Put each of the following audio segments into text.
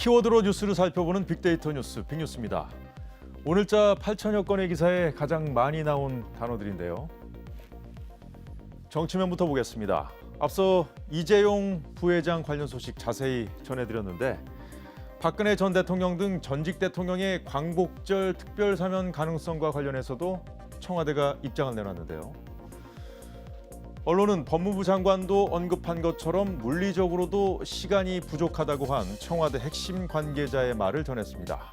키워드로 뉴스를 살펴보는 빅데이터 뉴스 빅뉴스입니다. 오늘자 8천여 건의 기사에 가장 많이 나온 단어들인데요. 정치면부터 보겠습니다. 앞서 이재용 부회장 관련 소식 자세히 전해드렸는데 박근혜 전 대통령 등 전직 대통령의 광복절 특별 사면 가능성과 관련해서도 청와대가 입장을 내놨는데요. 언론은 법무부 장관도 언급한 것처럼 물리적으로도 시간이 부족하다고 한 청와대 핵심 관계자의 말을 전했습니다.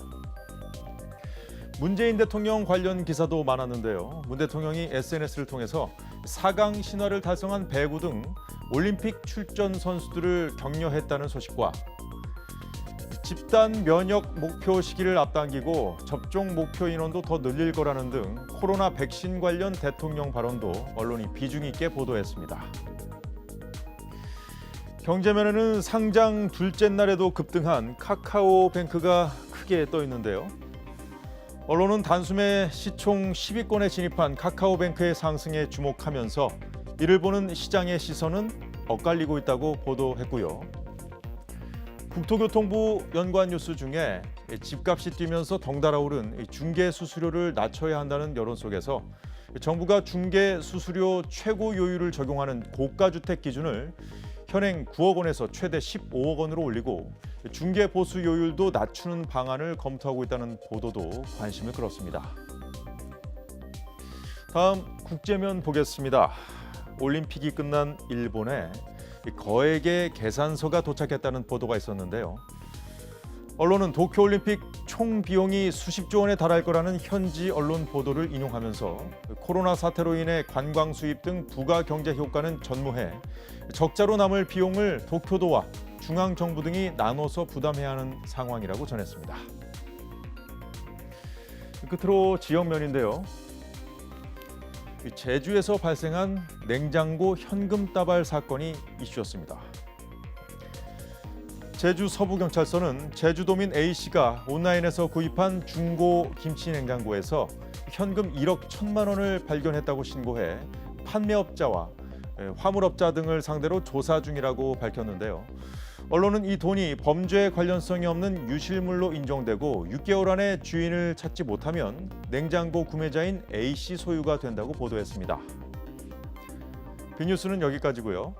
문재인 대통령 관련 기사도 많았는데요. 문 대통령이 SNS를 통해서 4강 신화를 달성한 배구 등 올림픽 출전 선수들을 격려했다는 소식과 집단 면역 목표 시기를 앞당기고 접종 목표 인원도 더 늘릴 거라는 등 코로나 백신 관련 대통령 발언도 언론이 비중 있게 보도했습니다. 경제면에는 상장 둘째 날에도 급등한 카카오뱅크가 크게 떠 있는데요. 언론은 단숨에 시총 10위권에 진입한 카카오뱅크의 상승에 주목하면서 이를 보는 시장의 시선은 엇갈리고 있다고 보도했고요. 국토교통부 연관 뉴스 중에 집값이 뛰면서 덩달아 오른 중개 수수료를 낮춰야 한다는 여론 속에서 정부가 중개 수수료 최고 요율을 적용하는 고가주택 기준을 현행 9억 원에서 최대 15억 원으로 올리고 중개 보수 요율도 낮추는 방안을 검토하고 있다는 보도도 관심을 끌었습니다. 다음 국제면 보겠습니다. 올림픽이 끝난 일본에 거액의 계산서가 도착했다는 보도가 있었는데요. 언론은 도쿄올림픽 총 비용이 수십조 원에 달할 거라는 현지 언론 보도를 인용하면서 코로나 사태로 인해 관광 수입 등 부가 경제 효과는 전무해 적자로 남을 비용을 도쿄도와 중앙정부 등이 나눠서 부담해야 하는 상황이라고 전했습니다. 끝으로 지역면인데요. 제주에서 발생한 냉장고 현금 따발 사건이 이슈였습니다. 제주 서부경찰서는 제주도민 A씨가 온라인에서 구입한 중고 김치 냉장고에서 현금 1억 1천만 원을 발견했다고 신고해 판매업자와 화물업자 등을 상대로 조사 중이라고 밝혔는데요. 언론은 이 돈이 범죄 관련성이 없는 유실물로 인정되고 6개월 안에 주인을 찾지 못하면 냉장고 구매자인 A씨 소유가 된다고 보도했습니다. 빅뉴스는 여기까지고요.